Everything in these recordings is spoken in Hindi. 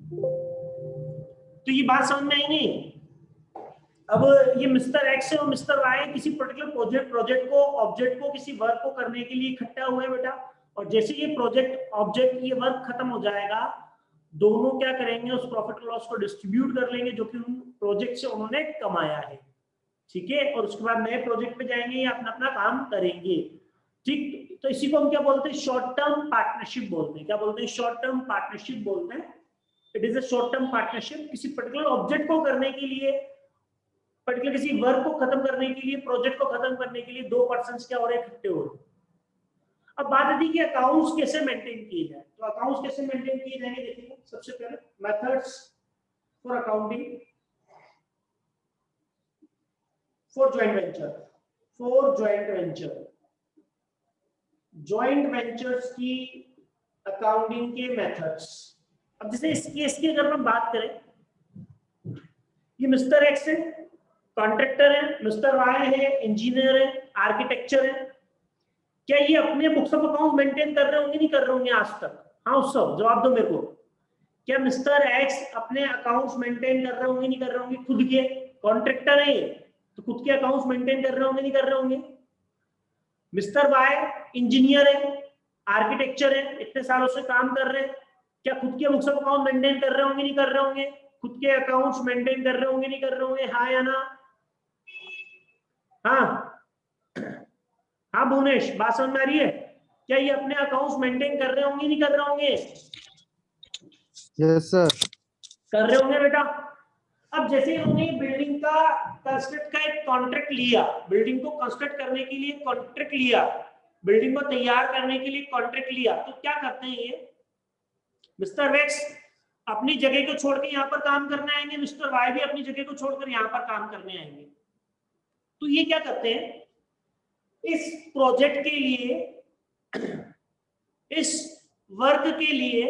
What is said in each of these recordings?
तो ये बात समझ में आई नहीं? अब ये मिस्टर एक्स है और मिस्टर वाई किसी पर्टिकुलर ऑब्जेक्ट को किसी वर्क को करने के लिए इकट्ठा हुए बेटा, और जैसे ये ऑब्जेक्ट ये वर्क खत्म हो जाएगा, दोनों क्या करेंगे, उस प्रॉफिट लॉस को डिस्ट्रीब्यूट कर लेंगे जो कि उन प्रोजेक्ट से उन्होंने कमाया है। ठीक है, और उसके बाद नए प्रोजेक्ट पे जाएंगे या अपना अपना काम करेंगे। ठीक, तो इसी को हम क्या बोलते हैं, शॉर्ट टर्म पार्टनरशिप बोलते हैं। क्या बोलते हैं? शॉर्ट टर्म पार्टनरशिप बोलते हैं। It is a short term partnership. किसी पर्टिकुलर ऑब्जेक्ट को करने के लिए, पर्टिकुलर किसी वर्क को खत्म करने के लिए, प्रोजेक्ट को खत्म करने के लिए दो पर्सन क्या हो रहे हैं, इकट्ठे हो रहे हैं। अब बात आती है कि अकाउंट्स कैसे मेंटेन किए जाए। तो अकाउंट्स कैसे मेंटेन किए जाएंगे, देखिए सबसे पहले methods for accounting for joint venture. Joint ventures की अकाउंटिंग के मेथड्स। अब जैसे इस केस की अगर हम बात करें, ये मिस्टर एक्स है, कॉन्ट्रैक्टर है, मिस्टर वाई है, इंजीनियर है, आर्किटेक्चर है। क्या ये अपने बुक्स ऑफ अकाउंट मेंटेन कर रहे होंगे, नहीं कर रहे होंगे आज तक? हाँ उत्सव, जवाब दो मेरे को। क्या मिस्टर एक्स अपने अकाउंट्स मेंटेन कर रहे होंगे, नहीं कर रहे होंगे? खुद के कॉन्ट्रैक्टर है तो खुद के अकाउंट्स मेंटेन कर रहे होंगे, नहीं कर रहे होंगे? मिस्टर वाई इंजीनियर है, आर्किटेक्चर है, इतने सालों से काम कर रहे हैं, क्या खुद के बुक्स ऑफ अकाउंट मेंटेन कर रहे होंगे, नहीं कर रहे होंगे? खुद के अकाउंट्स मेंटेन कर रहे होंगे, नहीं कर रहे होंगे? हाँ या ना? हाँ हाँ भुवनेश, बात समझ में आ रही है? क्या ये अपने अकाउंट्स मेंटेन कर रहे होंगे, नहीं कर रहे होंगे? Yes sir. कर रहे होंगे बेटा। अब जैसे उन्होंने बिल्डिंग का कंस्ट्रक्ट का एक कॉन्ट्रैक्ट लिया, बिल्डिंग को कंस्ट्रक्ट करने के लिए कॉन्ट्रैक्ट लिया, बिल्डिंग को तैयार करने के लिए कॉन्ट्रैक्ट लिया, तो क्या करते हैं ये मिस्टर वेक्स अपनी जगह को छोड़ के यहाँ पर काम करने आएंगे, मिस्टर वाई भी अपनी जगह को छोड़कर यहाँ पर काम करने आएंगे। तो ये क्या करते हैं, इस प्रोजेक्ट के लिए, इस वर्क के लिए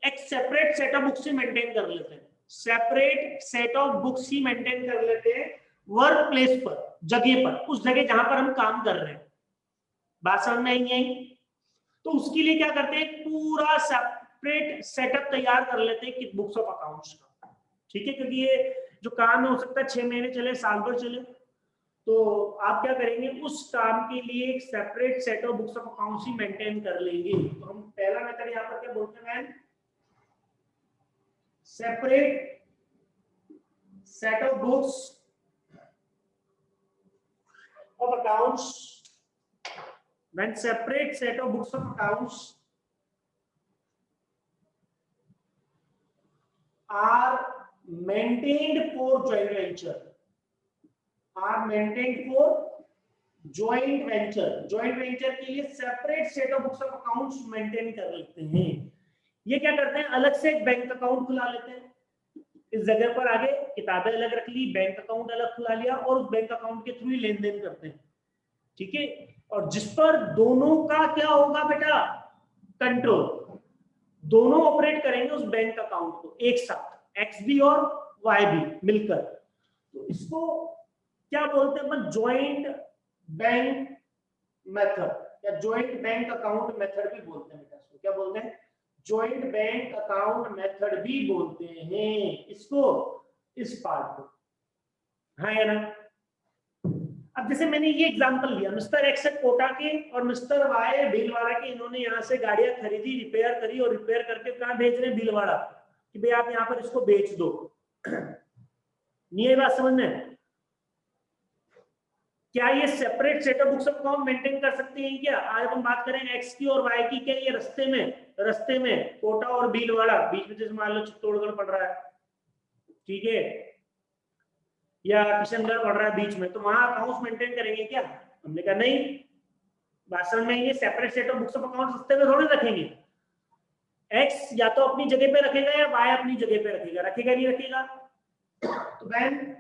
एक separate set of books he maintain कर लेते हैं, separate set of books he maintain कर लेते हैं वर्क प्लेस पर, जगह पर, उस जगह जहां पर हम काम कर रहे हैं। बात समझ में नहीं आई? तो उसके लिए क्या करते हैं, पूरा सेपरेट सेटअप तैयार कर लेते हैं बुक्स ऑफ अकाउंट्स का। ठीक है, क्योंकि ये जो काम है हो सकता है 6 महीने चले, साल भर चले, तो आप क्या करेंगे, उस काम के लिए एक separate set of books of accounts he maintain कर लेंगे। तो हम पहला मेथड यहाँ पर क्या बोलते हैं, separate set of books of accounts. when separate set of books of accounts are maintained for joint venture, joint venture के लिए separate set of books of accounts maintain कर लेते हैं। ये क्या करते हैं, अलग से एक बैंक अकाउंट खुला लेते हैं, इस जगह पर आगे किताबें अलग रख ली, बैंक अकाउंट अलग खुला लिया, और उस बैंक अकाउंट के थ्रू ही लेन देन करते हैं। ठीक है, और जिस पर दोनों का क्या होगा बेटा, कंट्रोल, दोनों ऑपरेट करेंगे उस बैंक अकाउंट को एक साथ, एक्स भी और वाई भी मिलकर। तो इसको क्या बोलते हैं अपन, ज्वाइंट बैंक मेथड या ज्वाइंट बैंक अकाउंट मेथड भी बोलते हैं बेटा। इसको क्या बोलते हैं, ज्वाइंट बैंक अकाउंट मेथड भी बोलते हैं इसको, इस पार्ट को। हाँ या ना? अब जैसे मैंने ये एग्जांपल लिया, मिस्टर एक्स है कोटा के और मिस्टर वाई है भीलवाड़ा के, इन्होंने यहाँ से गाड़ियां खरीदी, रिपेयर करी, और रिपेयर करके कहाँ भेज रहे हैं, भीलवाड़ा, कि भाई आप यहाँ पर इसको बेच दो। नहीं है बात समझ में? क्या ये separate set of books of account maintain कर सकते हैं क्या? आज हम बात करें एक्स की और वाई की। क्या ये रस्ते में कोटा और भीलवाड़ा, बीच में जैसे मान लो चित्तौड़गढ़ पड़ रहा है, ठीक है, या किशनगढ़ पड़ रहा है बीच में, तो वहां अकाउंट्स मेंटेन करेंगे क्या? हमने कहा नहीं। बात समझ में ये separate set of books of account रस्ते में थोड़ी रखेंगे। एक्स या तो अपनी जगह पे रखेगा या वाई अपनी जगह पे रखेगा नहीं रखेगा। तो when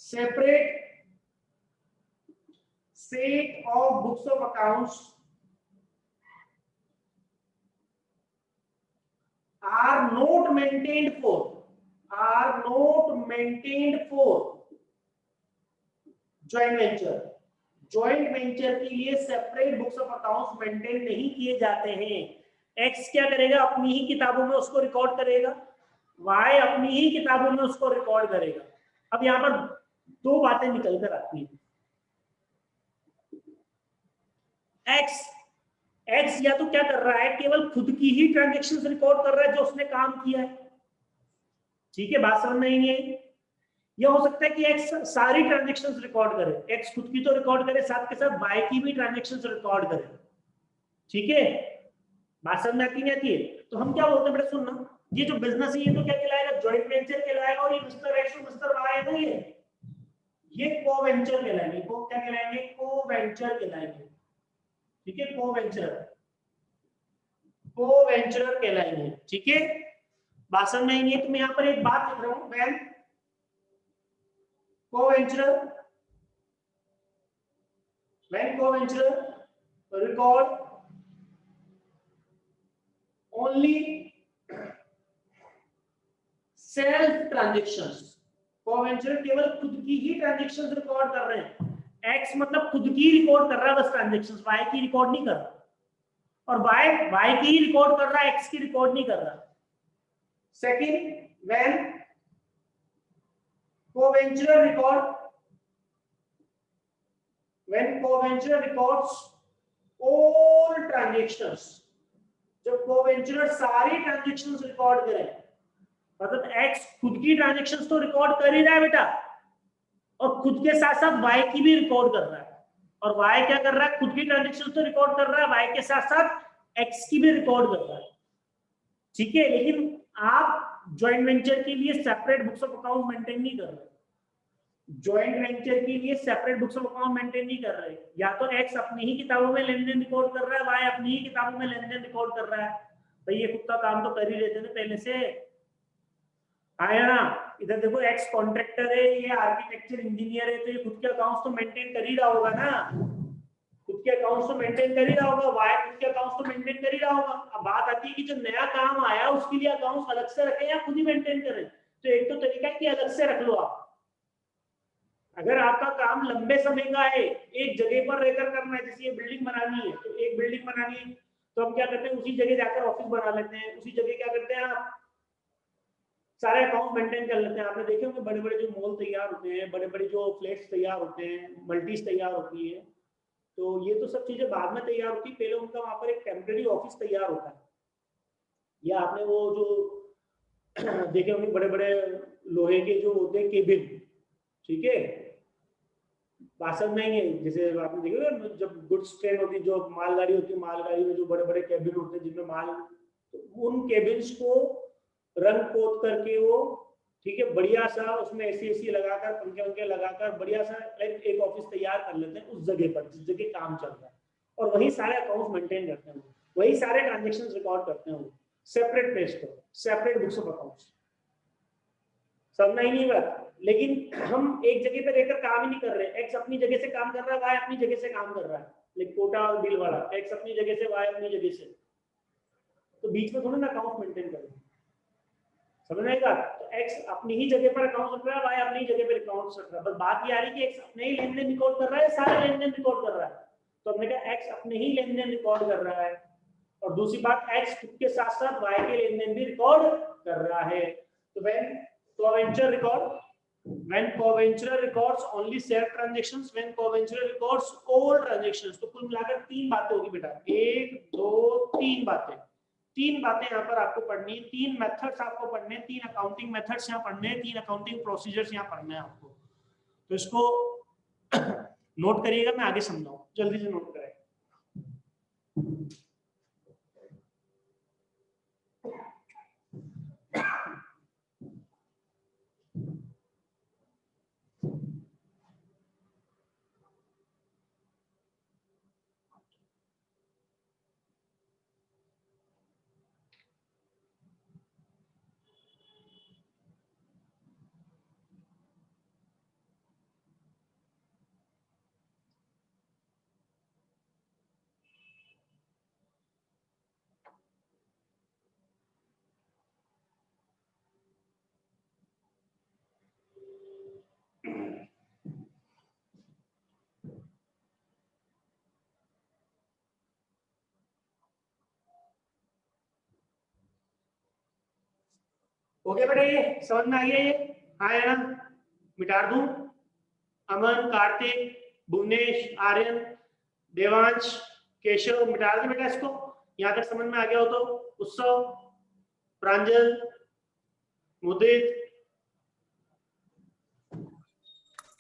separate set of books of accounts are not maintained for joint venture के लिए separate books of accounts maintain नहीं किए जाते हैं, एक्स क्या करेगा, अपनी ही किताबों में उसको रिकॉर्ड करेगा, वाई अपनी ही किताबों में उसको रिकॉर्ड करेगा। अब यहां पर दो बातें निकल कर आती हैं। एक्स एक्स या तो क्या कर रहा है, केवल खुद की ही ट्रांजेक्शन रिकॉर्ड कर रहा है जो उसने काम किया है। ठीक है, बात समझ में नहीं आई। यह हो सकता है कि एक्स सारी ट्रांजेक्शन रिकॉर्ड करे, एक्स खुद की तो रिकॉर्ड करे, साथ के साथ वाई की भी ट्रांजेक्शन रिकॉर्ड करे। ठीक है, बात समझ में आती नहीं आती है। तो हम क्या बोलते हैं बेटा, सुनना, ये जो बिजनेस है ये तो क्या कहलाएगा, जॉइंट वेंचर कहलाएगा, और ये मिस्टर एक्स और मिस्टर वाई है ना, ये को वेंचर कहलाएंगे। को क्या कहलाएंगे, को वेंचर कहलाएंगे। ठीक है, को वेंचर कहलाएंगे। ठीक है, बात समझ में आई नहीं। तो मैं यहाँ पर एक बात लिख रहा हूं, when co-venturer record only self transactions। co-venturer केवल खुद की ही ट्रांजेक्शंस रिकॉर्ड कर रहे हैं। एक्स मतलब खुद की रिकॉर्ड कर रहा है बस ट्रांजेक्शंस, वाई की रिकॉर्ड नहीं कर रहा, और वाई की रिकॉर्ड कर रहा है, एक्स की रिकॉर्ड नहीं कर रहा। Second, when co-venturer records all transactions, जब co-venturer सारी ट्रांजेक्शंस रिकॉर्ड करे, मतलब एक्स खुद की ट्रांजेक्शंस तो रिकॉर्ड कर ही रहा है बेटा, और खुद के साथ साथ वाई की भी रिकॉर्ड कर रहा है, और वाई क्या कर रहा है, खुद की ट्रांजेक्शंस तो रिकॉर्ड कर रहा है, वाई के साथ साथ एक्स की भी रिकॉर्ड कर रहा है। ठीक है, लेकिन आप ज्वाइंट वेंचर के लिए separate books of account maintain नहीं कर रहे, ज्वाइंट वेंचर के लिए separate books of account maintain नहीं कर रहे। या तो एक्स अपनी ही किताबों में लेन देन रिकॉर्ड कर रहा है, वाई अपनी ही किताबों में लेन देन रिकॉर्ड कर रहा है। भाई ये खुद का काम तो कर ही रहते थे पहले से, आया ना। इधर देखो, एक्स कॉन्ट्रैक्टर है, ये आर्किटेक्चर इंजीनियर है, तो ये खुद के अकाउंट्स तो मेंटेन कर ही रहा होगा ना, खुद के अकाउंट्स तो मेंटेन कर ही रहा होगा, वाई खुद के अकाउंट्स तो मेंटेन कर ही रहा होगा। अब बात आती है कि जो नया काम आया उसके लिए अकाउंट्स अलग से रखें या खुद ही मेंटेन करें। तो एक तो तरीका है कि अलग से रख लो आप। अगर आपका काम लंबे समय का है, एक जगह पर रहकर करना है, जैसे ये बिल्डिंग बनानी है, तो एक बिल्डिंग बनानी है तो हम क्या करते हैं, उसी जगह जाकर ऑफिस बना लेते हैं, उसी जगह क्या करते हैं आप सारे अकाउंट मेंटेन कर लेते हैं। आपने देखे होंगे बड़े बड़े जो मॉल तैयार होते हैं, बड़े बड़े जो फ्लैट्स तैयार होते हैं, मल्टीज तैयार होती है, तो ये तो सब चीजें बाद में तैयार होती है, पहले उनका वहां पर एक टेम्परेरी ऑफिस तैयार होता है। या आपने वो जो देखे होंगे बड़े बड़े लोहे के जो होते हैं केबिन, ठीक है, बासन में ही है, जैसे आपने देखा जब गुड्स ट्रेन होती है, जो मालगाड़ी होती है, मालगाड़ी में जो बड़े बड़े केबिन होते हैं जिनमें माल, तो उन केबिन्स को रंग पोत करके वो, ठीक है, बढ़िया सा उसमें एसी लगाकर, पंखे वंखे लगाकर बढ़िया सा एक ऑफिस तैयार कर लेते हैं उस जगह पर जिस जगह काम चल रहा है, और वही सारे अकाउंट्स मेंटेन करते हैं, वही सारे ट्रांजेक्शन रिकॉर्ड करते हैं, सेपरेट पेज पर, सेपरेट बुक्स ऑफ अकाउंट्स। समझना ही नहीं बात। लेकिन हम एक जगह पे रहकर काम ही नहीं कर रहे, एक्स अपनी जगह से काम कर रहा है, वाई अपनी जगह से काम कर रहा है, लेकिन कोटा और बिल वाला एक्स अपनी जगह से, वाई अपनी जगह से, तो बीच में थोड़ा ना अकाउंट मेंटेन करेंगे। समझ में आएगा। तो एक्स अपनी ही जगह पर अकाउंट रख रहा है, वाई अपनी जगह पर अकाउंट रख रहा है, बस बात ये आ रही है कि एक्स अपने ही लेन देन रिकॉर्ड कर रहा है, सारे लेन देन रिकॉर्ड कर रहा है। तो हमने कहा एक्स अपने ही लेन देन रिकॉर्ड कर रहा है, और दूसरी बात एक्स खुद के साथ साथ वाई के लेन देन भी रिकॉर्ड कर रहा है। तो when co-venture records only self transactions, when co-venture records all transactions। तो कुल मिलाकर तीन बातें होगी बेटा, एक दो तीन बातें, तीन बातें यहाँ पर आपको पढ़नी है, तीन मेथड्स आपको पढ़ने हैं, तीन अकाउंटिंग मेथड्स यहाँ पढ़ने हैं, तीन अकाउंटिंग प्रोसीजर्स यहाँ पढ़ने हैं आपको। तो इसको नोट करिएगा, मैं आगे समझाऊं, जल्दी से नोट करें। ओके बेटा, ये समझ में आ गया? ये हाँ है ना? मिटा दूं? अमन, कार्तिक, भुवनेश, आर्यन, देवांश, केशव, मिटा दे बेटा इसको। यहाँ तक समझ में आ गया हो तो उत्सव, प्रांजल, मुदित।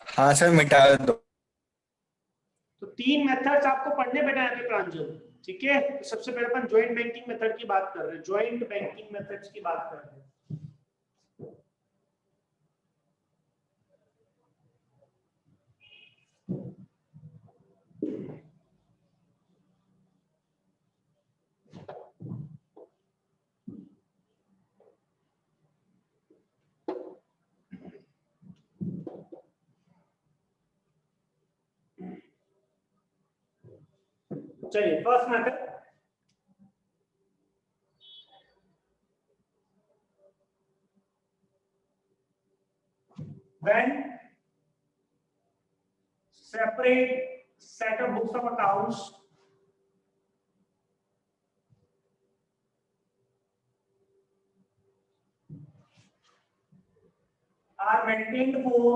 हाँ सर मिटा दो। तो 3 मेथड्स आपको पढ़ने बेटा यहाँ पे प्रांजल, ठीक है? तो सबसे पहले अपन ज्वाइंट बैंकिंग मेथड की बात कर रहे हैं, ज्वाइंट बैंकिंग मेथड्स की बात कर रहे हैं। चलिए first method, when separate set of books of accounts are maintained for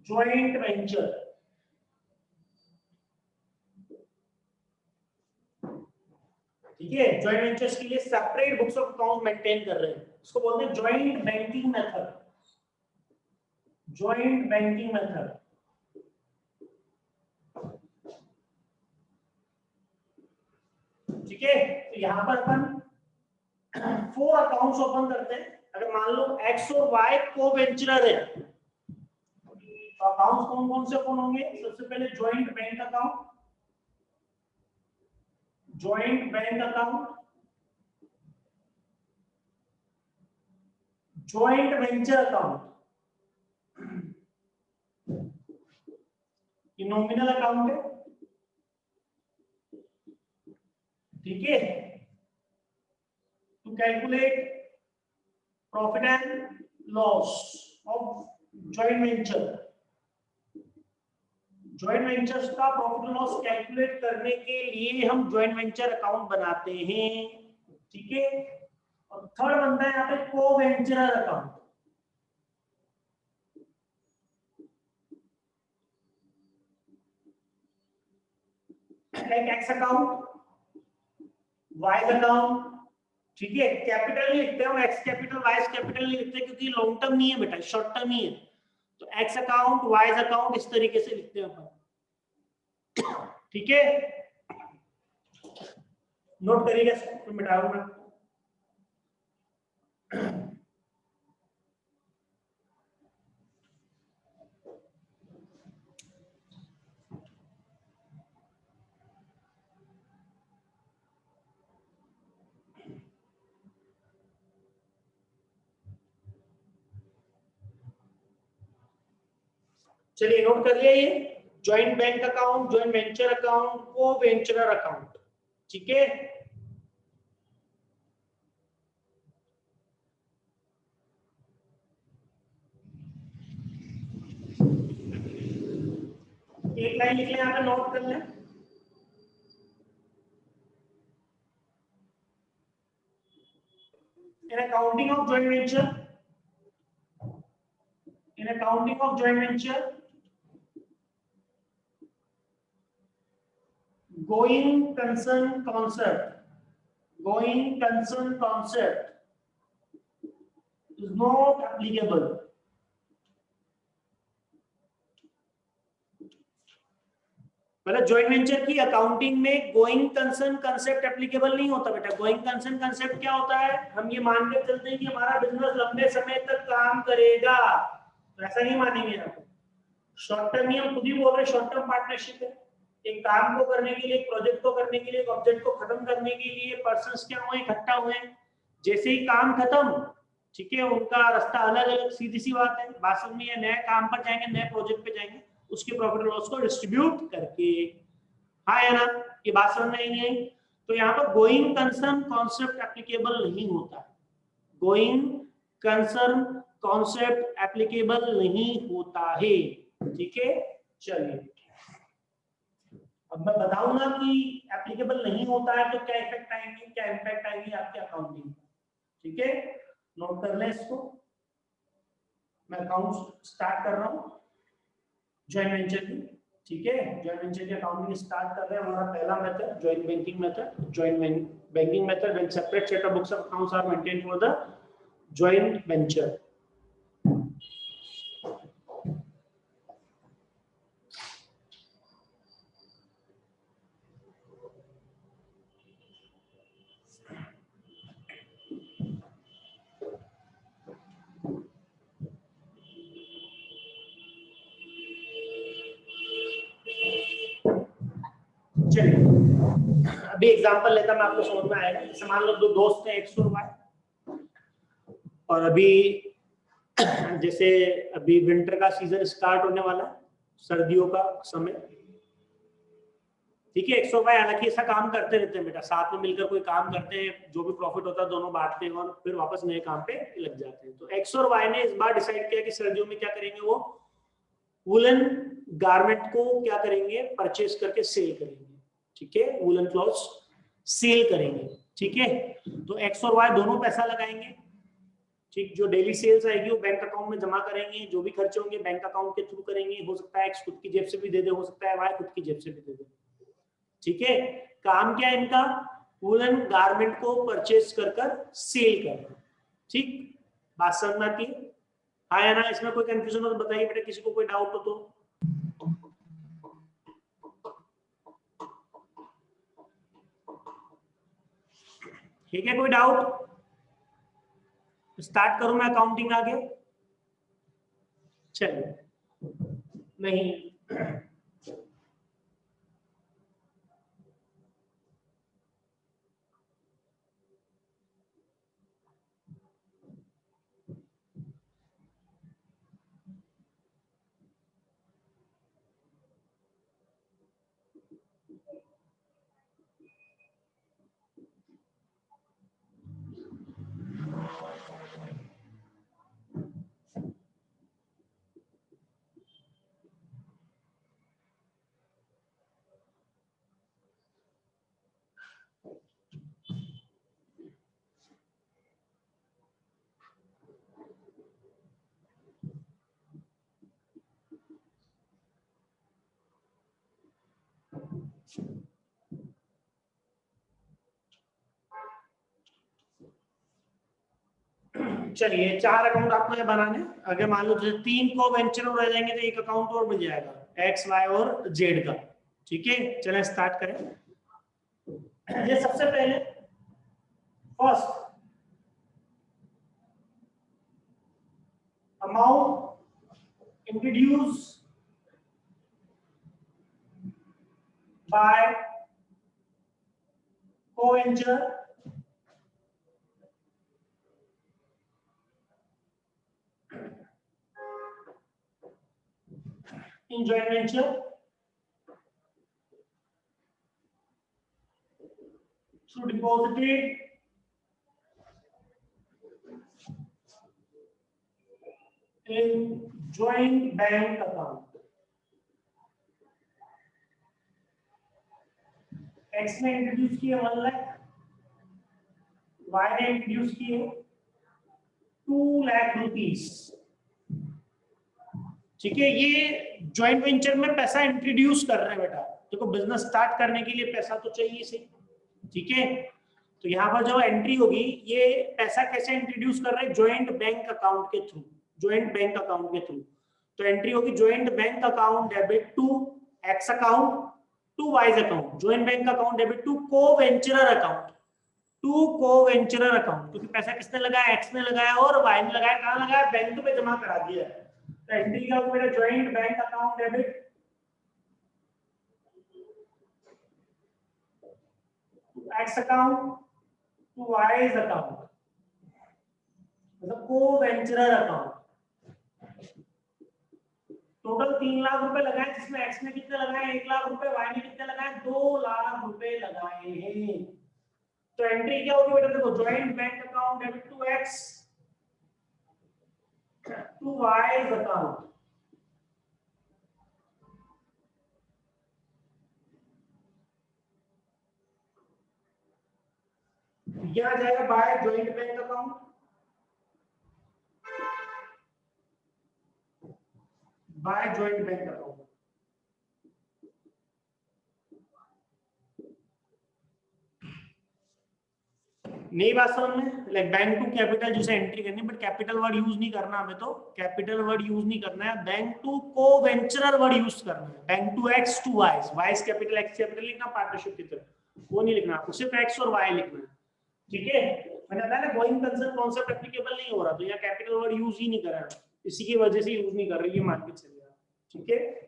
joint venture, ठीक है? ज्वाइंट वेंचर्स के लिए separate books of account maintain कर रहे हैं, उसको बोलते हैं joint banking method, joint banking method. ठीक है? तो यहां पर अपन 4 अकाउंट्स ओपन करते हैं। अगर मान लो एक्स और वाई को वेंचरर है तो अकाउंट्स कौन कौन से ओपन होंगे? सबसे पहले joint bank account, joint bank account, joint venture account, ये नॉमिनल अकाउंट है, ठीक है? To calculate profit and loss of joint venture, joint ventures का प्रॉफिट लॉस कैलकुलेट करने के लिए हम ज्वाइंट वेंचर अकाउंट बनाते हैं, ठीक है? और थर्ड बनता है यहाँ पे को वेंचरर account, like x account, y account, ठीक है? कैपिटल नहीं लिखते हम, एक्स कैपिटल वाई कैपिटल नहीं लिखते क्योंकि लॉन्ग टर्म नहीं है बेटा, शॉर्ट टर्म ही है। तो एक्स अकाउंट, वाई अकाउंट इस तरीके से लिखते हैं अपन, ठीक है? नोट करिएगा, तो मिटाऊंगा। चलिए नोट कर लिया ये joint bank account, joint venture account, को वेंचरर अकाउंट, ठीक है? एक लाइन लिख लें, यहाँ पे नोट कर लें। In accounting of joint venture, in accounting of joint venture, going concern concept is not applicable. मतलब ज्वाइंट वेंचर की अकाउंटिंग में गोइंग कंसर्न कंसेप्ट एप्लीकेबल नहीं होता बेटा। गोइंग कंसर्न कंसेप्ट क्या होता है? हम ये मान के चलते हैं कि हमारा बिजनेस लंबे समय तक काम करेगा, तो ऐसा नहीं मानेंगे यहाँ पे। शॉर्ट टर्म ही हम खुद ही बोल रहे हैं, शॉर्ट टर्म पार्टनरशिप है। एक काम को करने के लिए, एक प्रोजेक्ट को करने के लिए, एक ऑब्जेक्ट को खत्म करने के लिए पर्संस क्या हुए? इकट्ठा हुए। जैसे ही काम खत्म, ठीक है, उनका रास्ता अलग अलग, सीधी सी बात है, बात समझ में? नए काम पर जाएंगे, नए प्रोजेक्ट पे जाएंगे, उसके प्रॉफिट लॉस को डिस्ट्रीब्यूट करके। हाँ है ना? ये बात समझ में नहीं आई? तो यहाँ पर गोइंग कंसर्न कॉन्सेप्ट एप्लीकेबल नहीं होता, गोइंग कंसर्न कॉन्सेप्ट एप्लीकेबल नहीं होता है, ठीक है? चलिए अब मैं बताऊंगा कि एप्लीकेबल नहीं होता है तो क्या इफेक्ट आएंगे, क्या इम्पैक्ट आएंगे आपके अकाउंटिंग। ठीक है, नोट कर लें इसको। मैं अकाउंट स्टार्ट कर रहा हूँ जॉइंट वेंचर की। ठीक है, जॉइंट वेंचर की अकाउंटिंग स्टार्ट कर रहे हैं। हमारा पहला method joint banking method. Joint banking method when separate set of books of accounts are maintained for the joint venture. चलिए अभी एग्जांपल लेता मैं, आपको समझ में आएगा। जैसे मान लो दो दोस्त हैं, 100 रुपए, और अभी जैसे अभी विंटर का सीजन स्टार्ट होने वाला है, सर्दियों का समय। ठीक है, 100 रुपए, हालांकि ऐसा काम करते रहते हैं बेटा, साथ में मिलकर कोई काम करते हैं, जो भी प्रॉफिट होता है दोनों बांटते हैं और फिर वापस नए काम पे लग जाते हैं। तो 100 रुपए ने इस बार डिसाइड किया कि सर्दियों में क्या करेंगे, वो वुलन गारमेंट को क्या करेंगे, परचेस करके सेल करेंगे। ठीक है, वुलन क्लॉथ्स सेल करेंगे। ठीक है, तो 100 रुपए दोनों पैसा लगाएंगे। ठीक, जो डेली सेल्स आएगी वो बैंक अकाउंट में जमा करेंगे, जो भी खर्चे होंगे बैंक अकाउंट के थ्रू करेंगे। हो सकता है X खुद की जेब से भी दे दे, हो सकता है Y खुद की जेब से भी दे दे। ठीक है, काम क्या है इनका, वुलन गारमेंट को परचेस कर कर सेल करना। ठीक, बात समझ में आती है? हाँ या ना? इसमें कोई कंफ्यूजन हो तो बताइए बेटा, किसी को कोई डाउट हो तो। ठीक है, कोई डाउट? स्टार्ट करूं मैं अकाउंटिंग आगे? चलिए, नहीं चलिए, 4 अकाउंट आपको ये बनाने। अगर मान लो जैसे 3 को वेंचर में रह जाएंगे तो एक अकाउंट और बन जाएगा, X, Y और Z का। ठीक है, चलें स्टार्ट करें। ये सबसे पहले first amount introduce by co-venture in joint venture through deposited in joint bank account. X ने इंट्रोड्यूस किए 1 लाख, Y ने इंट्रोड्यूस किए 2 लाख रुपीस। ठीक है, ये जॉइंट वेंचर में पैसा इंट्रोड्यूस कर रहे हैं बेटा। देखो, बिजनेस स्टार्ट करने के लिए पैसा तो चाहिए सही। ठीक है, तो यहाँ पर जो एंट्री होगी, ये पैसा कैसे इंट्रोड्यूस कर रहे हैं, ज्वाइंट बैंक अकाउंट के थ्रू। ज्वाइंट बैंक अकाउंट के थ्रू तो एंट्री होगी joint bank account debit to X account to Y's account. Joint bank account debit to co वेंचरर account, to co वेंचरर account. क्योंकि पैसा किसने लगाया, एक्स ने लगाया और वाई ने लगाया। कहाँ लगाया, बैंक में जमा करा दिया। तो एंट्री का मेरा joint bank account debit X account to Y's account, मतलब को वेंचरर अकाउंट। टोटल 3 लाख रुपए लगाए, जिसमें एक्स ने कितने लगाए, 1 लाख रुपए, वाई ने कितने लगाए, 2 लाख रुपए लगाए हैं। तो एंट्री क्या होगी बेटा, देखो, joint bank account debit to X to Y's account. ये आ जाएगा by joint bank account, by joint bank account. नई बात समझ में, लाइक बैंक टू कैपिटल जैसे एंट्री करनी, बट कैपिटल वर्ड यूज नहीं करना हमें, तो कैपिटल वर्ड यूज नहीं करना है। Bank to co वेंचरर word use करना है, bank to X to Y, Y capital X capital लिखना पार्टनरशिप की तरह, वो नहीं लिखना आपको, सिर्फ एक्स और वाई लिखना है, ठीक है। मैंने बताया ना गोइंग कंसर्न कॉन्सेप्ट एप्लीकेबल नहीं हो रहा, तो यहाँ कैपिटल वर्ड यूज ही नहीं कर रहा, इसी की वजह से यूज नहीं कर रही है, मान के चलिए, ठीक है।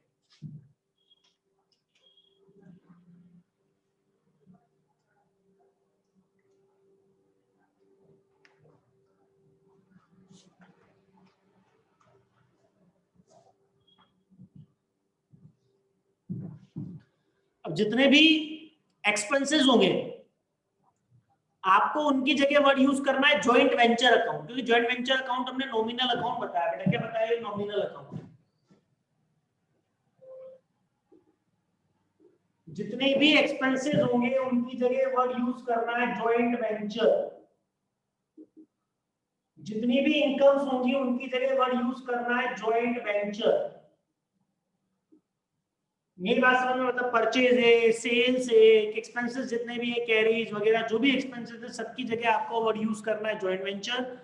अब जितने भी एक्सपेंसेस होंगे आपको उनकी जगह वर्ड यूज करना है जॉइंट वेंचर अकाउंट, क्योंकि जॉइंट वेंचर अकाउंट हमने नॉमिनल अकाउंट बताया बेटा, क्या बताया, नॉमिनल अकाउंट। जितने भी एक्सपेंसेस होंगे उनकी जगह वर्ड यूज करना है जॉइंट वेंचर, जितनी भी इनकम्स होंगी उनकी जगह वर्ड यूज करना है जॉइंट वेंचर। ये बात समझ में, मतलब परचेज है, सेल्स है, एक्सपेंसेस जितने भी है, कैरीज वगैरह जो भी एक्सपेंसेस है, सबकी जगह आपको वर्ड यूज करना है जॉइंट वेंचर।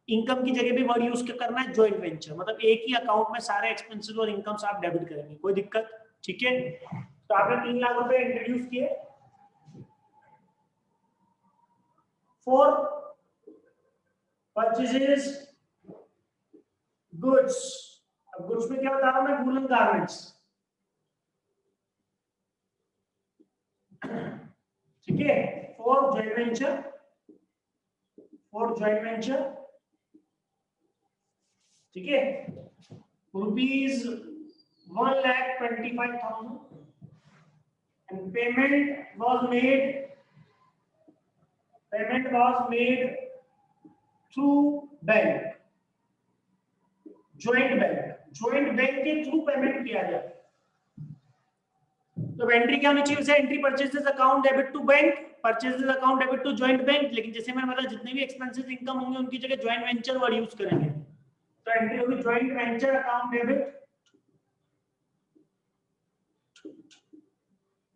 इनकम की जगह भी वर्ड यूज करना है जॉइंट वेंचर, मतलब एक ही अकाउंट में सारे एक्सपेंसेस और इनकम्स आप डेबिट करेंगे, कोई दिक्कत, ठीक है। तो आपने 3 लाख रुपए इंट्रोड्यूस किए फॉर परचेजेस गुड्स। अब गुड्स में क्या बता रहा हूं मैं, वूलन गारमेंट्स, ठीक है, for joint venture, for joint venture, ठीक है, rupees 1,25,000 and payment was made through bank, joint bank के थ्रू पेमेंट किया गया। तो एंट्री क्या होनी चाहिए उसे, entry purchases account debit to bank, purchases account debit to joint bank, लेकिन जैसे मैंने बताया जितने भी एक्सपेंसेस इनकम होंगे उनकी जगह जॉइंट वेंचर वर्ड यूज करेंगे, तो एंट्री होगी joint venture account debit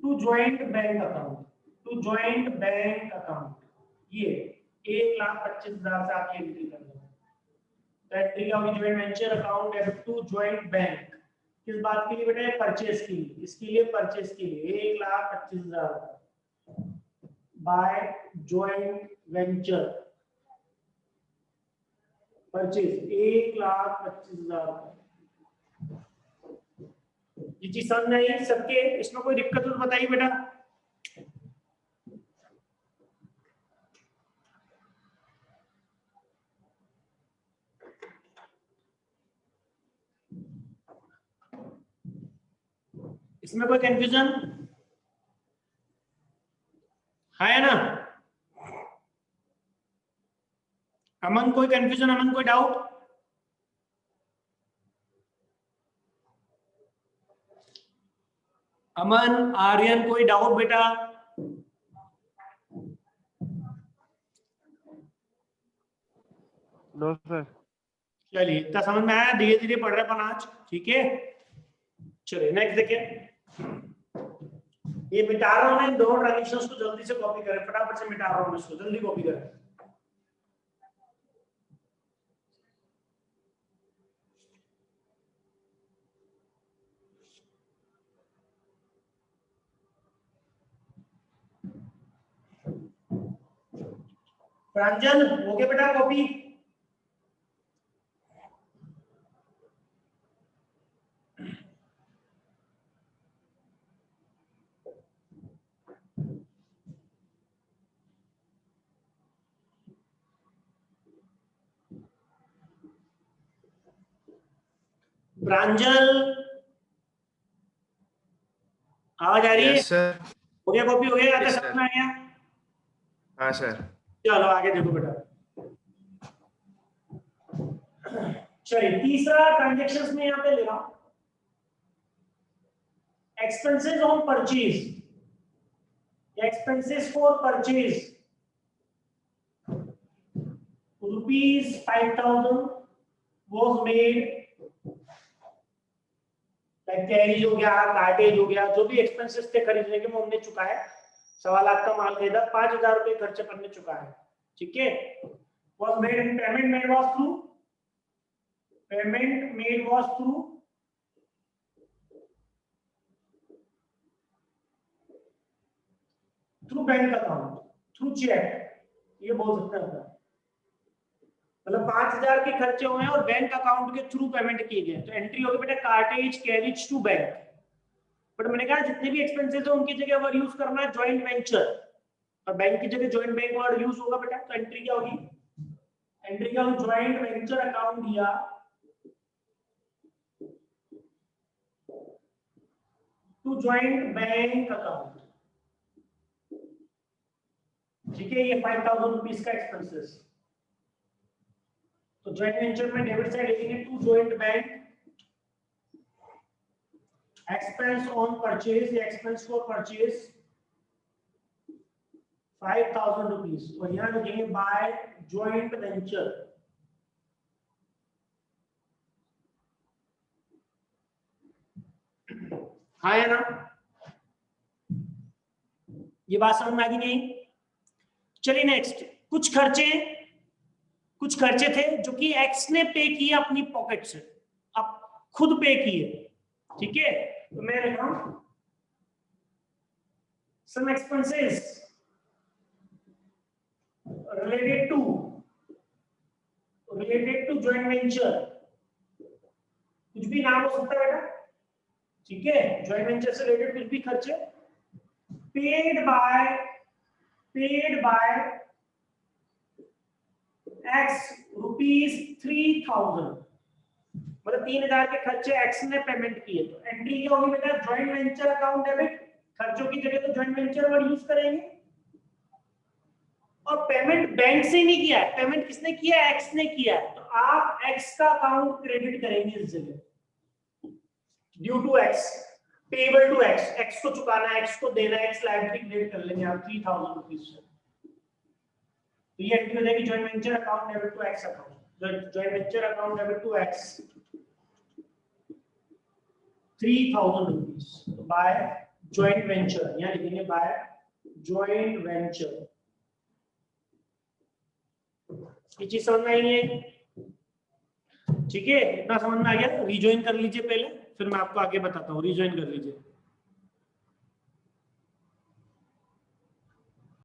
to joint bank account, to joint bank account. ये 1,25,000 से आप एंट्री कर देंगे, तो एंट्री क्या होगी, joint venture account debit to joint bank. किस बात के लिए बेटा, परचेज के लिए, इसके लिए परचेज के लिए 1,25,000 बाय जॉइंट वेंचर, परचेज 1,25,000। ये चीज समझ में आई सबके, इसमें कोई दिक्कत हो तो बताइए बेटा। इसमें कोई कंफ्यूजन है ना? अमन कोई कंफ्यूजन, अमन कोई डाउट? अमन, आर्यन कोई डाउट बेटा? No sir. चलिए इतना समझ में आया, धीरे धीरे पढ़ रहे अपन आज, ठीक है। चलिए नेक्स्ट देखिए, ये मिटा रहा हूं मैं, दो ट्रांजिशंस को जल्दी से कॉपी करें, फटाफट से मिटा रहा हूं इसको, जल्दी कॉपी करें। प्रांजल हो गया बेटा कॉपी? प्रांजल आवाज आ रही है? Yes sir. हो गया कॉपी, हो गया, आगे Yes, समझ sir. में आ गया? हाँ सर। चलो आगे देखो बेटा। चलिए तीसरा ट्रांजेक्शंस में यहाँ पे ले रहा हूं, expenses on purchase, expenses for purchase. Rupees 5000 was made, carriage हो गया, कार्टेज हो गया, जो भी एक्सपेंसेस थे खरीदने के वो हमने चुका है। 1.25 लाख का माल खरीदा, 5000 रुपए खर्चे करने चुका है, ठीक है। was made, payment made was through, payment made was through bank account, through cheque, ये बोल सकते हैं अपना, मतलब 5000 के खर्चे हुए हैं और बैंक अकाउंट के थ्रू पेमेंट किए गए, तो एंट्री होगी बेटा cartage carriage to bank. But मैंने कहा जितने भी एक्सपेंसेस है उनकी जगह वर्ड यूज करना है जॉइंट वेंचर, और बैंक की जगह जॉइंट बैंक वर्ड यूज होगा बेटा, तो एंट्री क्या होगी, एंट्री का जॉइंट वेंचर अकाउंट दिया टू जॉइंट बैंक अकाउंट, ठीक है। ये 5000 रुपीज का एक्सपेंसेस, तो जॉइंट वेंचर में डेबिट साइड लिखेंगे to joint bank, expense on purchase या एक्सपेंस फॉर परचेज 5000 रुपीज, और यहां लिखेंगे बाय जॉइंट वेंचर, हाँ है ना, ये बात समझ में आ गई नहीं। चलिए नेक्स्ट, कुछ खर्चे थे जो कि एक्स ने पे किए अपनी पॉकेट से, अब खुद पे किए, ठीक है। तो मैं लिख रहा हूं some expenses related to joint venture, कुछ भी नाम हो सकता है बेटा, ठीक है। जॉइंट वेंचर से रिलेटेड कुछ भी खर्चे पेड बाय एक्स रुपीज 3000, मतलब 3000 के खर्चे एक्स ने पेमेंट किए, तो एंट्री क्या होगी बेटा जॉइंट वेंचर अकाउंट डेबिट, खर्चों की जगह तो जॉइंट वेंचर वर्ड यूज करेंगे, और पेमेंट बैंक से नहीं किया है, पेमेंट किसने किया है, एक्स ने किया है, तो आप एक्स का अकाउंट क्रेडिट करेंगे इस जगह, due to X, payable to X, X को चुकाना है, एक्स को देना है, एक्स लायबिलिटी क्रेडिट कर लेंगे आप 3000 रुपीज से, तो ये एंट्री हो जाएगी joint venture account debit to X account, joint venture account debit to X 3000 rupees by joint venture, यहां लिखेंगे बाय जॉइंट वेंचर। ये चीज समझ में आई है, ठीक है, इतना समझ में आ गया, रिजॉइन कर लीजिए पहले, फिर मैं आपको आगे बताता हूँ, रिजॉइन कर लीजिए।